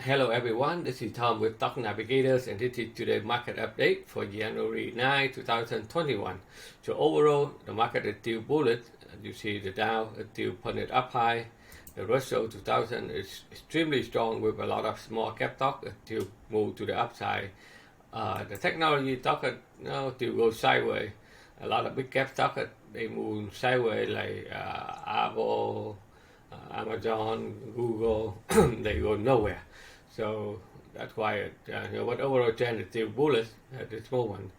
Hello everyone, this is Tom with Stock Navigators, and this is today's market update for January 9, 2021. So overall, the market is still bullish. You see the Dow is still pointed up high. The Russell 2000 is extremely strong with a lot of small cap stock still move to the upside. The technology stock still go sideways. A lot of big cap stock they move sideways like Apple, Amazon, Google, they go nowhere. So that's why what overall trend is still bullish at this moment.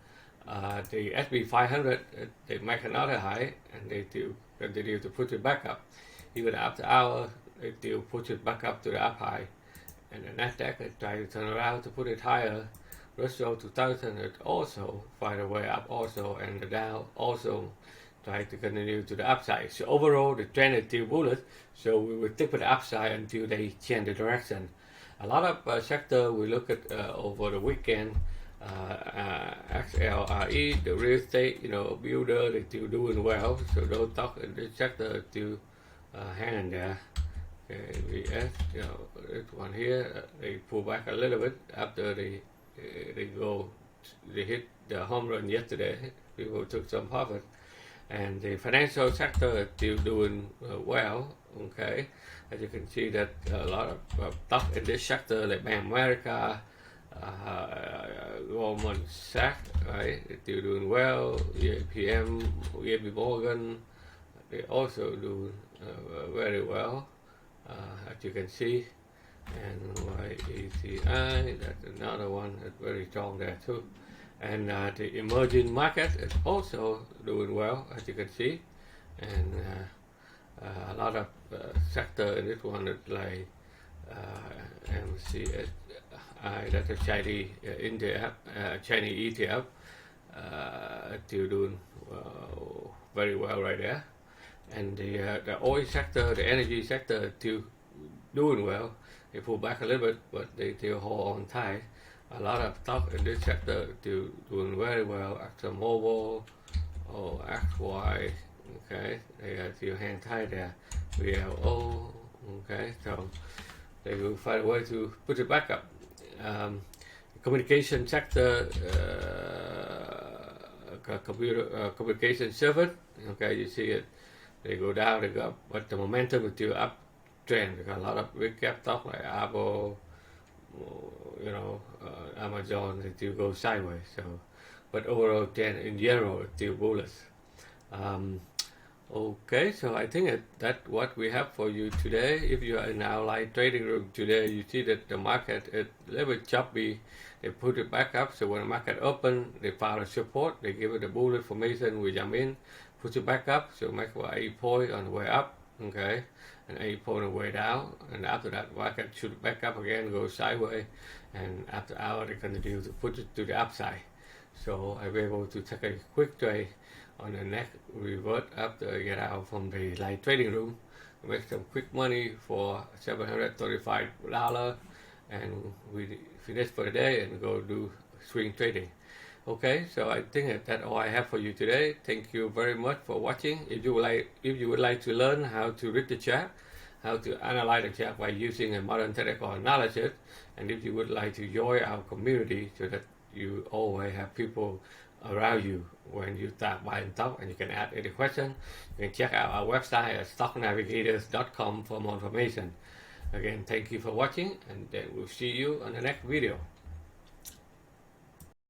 The S&P 500 they make another high and they still continue to push it back up. Even after hours, they still push it back up to the up high. And the Nasdaq is trying to turn around to put it higher. Russell 2000 is also find a way up also, and the Dow also trying to continue to the upside. So overall, the trend is still bullish. So we will stick with the upside until they change the direction. A lot of sector we look at over the weekend. XLRE, the real estate, builder, they still doing well. So those stock in this sector still hanging there. VS, this one here, they pull back a little bit after they hit the home run yesterday. People took some profit, and the financial sector is still doing well. Okay, as you can see that a lot of stock in this sector like Bank America, Goldman Sachs, right, it's still doing well. EAPM, JP Morgan, they also do very well, as you can see. And YECI, that's another one that's very strong there too. And the emerging market is also doing well, as you can see. And a lot of sector in this one is like MCSI, that's a Chinese Chinese ETF, still doing very well right there. And the oil sector, the energy sector, still doing well. They pull back a little bit, but they still hold on tight. A lot of stock in this sector still doing very well. ExxonMobil, XY, okay, they are still hang tight there. VLO, okay, so they will find a way to put it back up. Communication sector, communication service, okay, you see it, they go down, they go up, but the momentum is still up trend. We got a lot of big cap stock like Apple, Amazon, they still go sideways. So, but overall trend in general is still bullish. Okay, so I think that's what we have for you today. If you are in our live trading room today, you see that the market is a little bit choppy. They put it back up, so when the market open, they found a support, they give it a bullish formation, we jump in, push it back up, so make for 8 point on the way up, okay, and 8 point on the way down, and after that market should back up again, go sideways, and after hour they continue to push it to the upside. So I'll be able to take a quick trade on the next revert after I get out from the live trading room, make some quick money for $735, and we finish for the day and go do swing trading. Okay, so I think that's all I have for you today. Thank you very much for watching. If you would like to learn how to read the chart, how to analyze the chart by using a modern technical analysis, and if you would like to join our community so that you always have people around you when you start buying stock, and you can add any question, you can check out our website at stocknavigators.com for more information. Again, thank you for watching, and then we'll see you on the next video.